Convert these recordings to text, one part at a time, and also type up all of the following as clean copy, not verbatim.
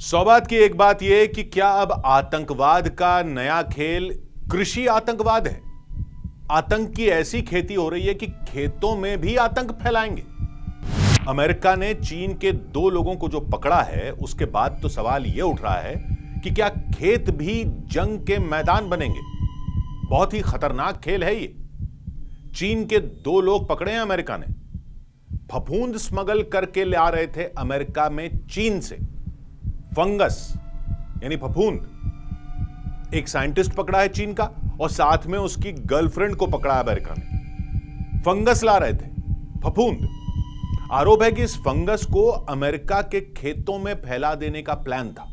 सौ बात की एक बात यह कि क्या अब आतंकवाद का नया खेल कृषि आतंकवाद है। आतंक की ऐसी खेती हो रही है कि खेतों में भी आतंक फैलाएंगे। अमेरिका ने चीन के 2 लोगों को जो पकड़ा है उसके बाद तो सवाल यह उठ रहा है कि क्या खेत भी जंग के मैदान बनेंगे। बहुत ही खतरनाक खेल है ये। चीन के 2 लोग पकड़े हैं अमेरिका ने। फफूंद स्मगल करके ले आ रहे थे अमेरिका में चीन से फंगस यानी फफूंद। एक साइंटिस्ट पकड़ा है चीन का और साथ में उसकी गर्लफ्रेंड को पकड़ा है अमेरिका ने। फंगस ला रहे थे, फफूंद। आरोप है कि इस फंगस को अमेरिका के खेतों में फैला देने का प्लान था।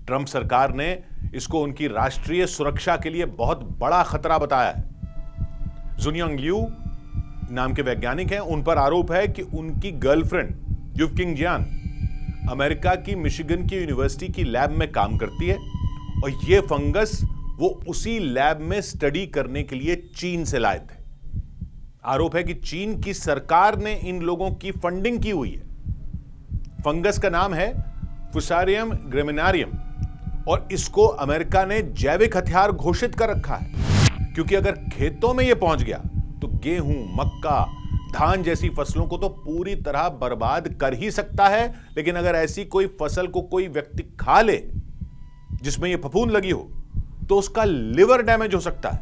ट्रंप सरकार ने इसको उनकी राष्ट्रीय सुरक्षा के लिए बहुत बड़ा खतरा बताया है। जुनियांग लियू नाम के वैज्ञानिक हैं, उन पर आरोप है कि उनकी गर्लफ्रेंड युवकिंग जियान अमेरिका की मिशिगन की यूनिवर्सिटी की लैब में काम करती है और यह फंगस वो उसी लैब में स्टडी करने के लिए चीन से लाए थे। आरोप है कि चीन की सरकार ने इन लोगों की फंडिंग की हुई है। फंगस का नाम है फुसारियम ग्रेमिनारियम और इसको अमेरिका ने जैविक हथियार घोषित कर रखा है, क्योंकि अगर खेतों में यह पहुंच गया तो गेहूं, मक्का, धान जैसी फसलों को तो पूरी तरह बर्बाद कर ही सकता है। लेकिन अगर ऐसी कोई फसल को कोई व्यक्ति खा ले जिसमें यह फफूंद लगी हो तो उसका लिवर डैमेज हो सकता है,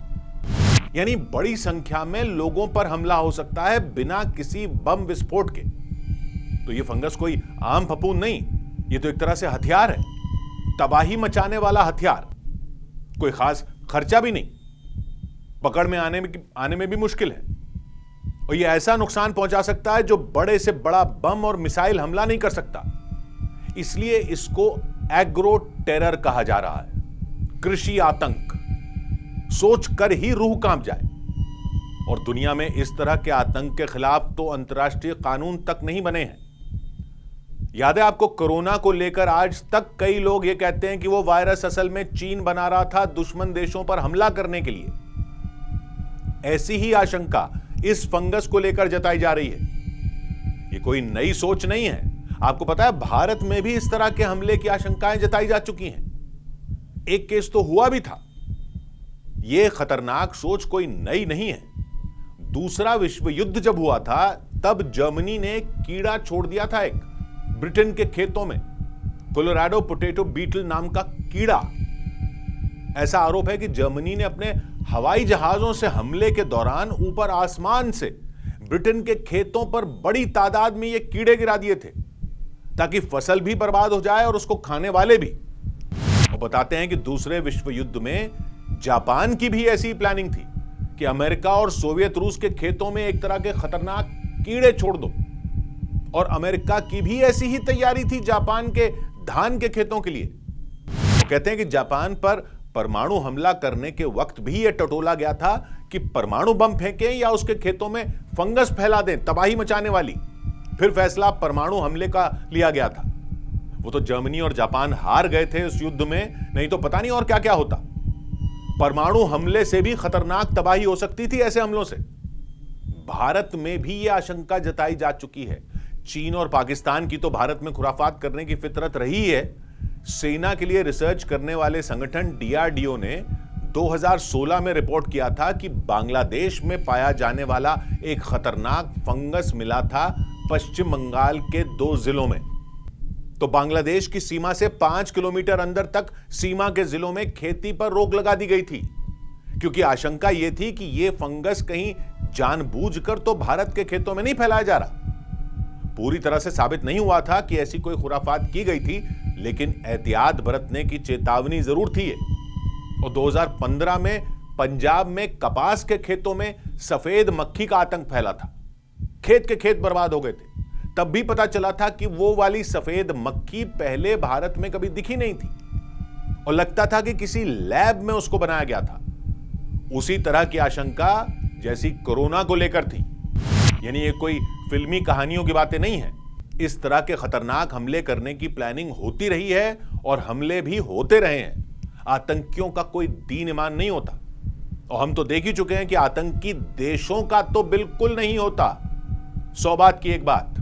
यानी बड़ी संख्या में लोगों पर हमला हो सकता है बिना किसी बम विस्फोट के। तो यह फंगस कोई आम फफूंद नहीं, यह तो एक तरह से हथियार है, तबाही मचाने वाला हथियार। कोई खास खर्चा भी नहीं, पकड़ में आने में भी मुश्किल है और यह ऐसा नुकसान पहुंचा सकता है जो बड़े से बड़ा बम और मिसाइल हमला नहीं कर सकता। इसलिए इसको एग्रो टेरर कहा जा रहा है, कृषि आतंक। सोच कर ही रूह कांप जाए। और दुनिया में इस तरह के आतंक के खिलाफ तो अंतर्राष्ट्रीय कानून तक नहीं बने हैं। याद है आपको, कोरोना को लेकर आज तक कई लोग यह कहते हैं कि वो वायरस असल में चीन बना रहा था दुश्मन देशों पर हमला करने के लिए। ऐसी ही आशंका इस फंगस को लेकर जताई जा रही है। ये कोई नई सोच नहीं है। आपको पता है, भारत में भी इस तरह के हमले की आशंकाएं जताई जा चुकी हैं। एक केस तो हुआ भी था। यह खतरनाक सोच कोई नई नहीं है। दूसरा विश्व युद्ध जब हुआ था तब जर्मनी ने कीड़ा छोड़ दिया था एक ब्रिटेन के खेतों में, कोलोराडो पोटैटो बीटल नाम का कीड़ा। ऐसा आरोप है कि जर्मनी ने अपने हवाई जहाजों से हमले के दौरान ऊपर आसमान से ब्रिटेन के खेतों पर बड़ी तादाद में ये कीड़े गिरा दिए थे ताकि फसल भी बर्बाद हो जाए और उसको खाने वाले भी। और बताते हैं कि दूसरे विश्व युद्ध में जापान की भी ऐसी प्लानिंग थी कि अमेरिका और सोवियत रूस के खेतों में एक तरह के खतरनाक कीड़े छोड़ दो। और अमेरिका की भी ऐसी ही तैयारी थी जापान के धान के खेतों के लिए। वो कहते हैं कि जापान पर परमाणु हमला करने के वक्त भी यह टटोला गया था कि परमाणु बम फेंकें या उसके खेतों में फंगस फैला दें, तबाही मचाने वाली। फिर फैसला परमाणु हमले का लिया गया था। वो तो जर्मनी और जापान हार गए थे उस युद्ध में, नहीं तो पता नहीं और क्या क्या होता। परमाणु हमले से भी खतरनाक तबाही हो सकती थी ऐसे हमलों से। भारत में भी यह आशंका जताई जा चुकी है। चीन और पाकिस्तान की तो भारत में खुराफात करने की फितरत रही है। सेना के लिए रिसर्च करने वाले संगठन डीआरडीओ ने 2016 में रिपोर्ट किया था कि बांग्लादेश में पाया जाने वाला एक खतरनाक फंगस मिला था पश्चिम बंगाल के 2 जिलों में। तो बांग्लादेश की सीमा से 5 किलोमीटर अंदर तक सीमा के जिलों में खेती पर रोक लगा दी गई थी, क्योंकि आशंका यह थी कि यह फंगस कहीं जानबूझकर तो भारत के खेतों में नहीं फैलाया जा रहा। पूरी तरह से साबित नहीं हुआ था कि ऐसी कोई खुराफात की गई थी, लेकिन एहतियात बरतने की चेतावनी जरूर थी। और 2015 में पंजाब में कपास के खेतों में सफेद मक्खी का आतंक फैला था। खेत के खेत बर्बाद हो गए थे। तब भी पता चला था कि वो वाली सफेद मक्खी पहले भारत में कभी दिखी नहीं थी और लगता था कि किसी लैब में उसको बनाया गया था। उसी तरह की आशंका जैसी कोरोना को लेकर थी। यानी ये कोई फिल्मी कहानियों की बातें नहीं है। इस तरह के खतरनाक हमले करने की प्लानिंग होती रही है और हमले भी होते रहे हैं। आतंकियों का कोई दीन ईमान नहीं होता और हम तो देख ही चुके हैं कि आतंकी देशों का तो बिल्कुल नहीं होता। 100 बात की एक बात।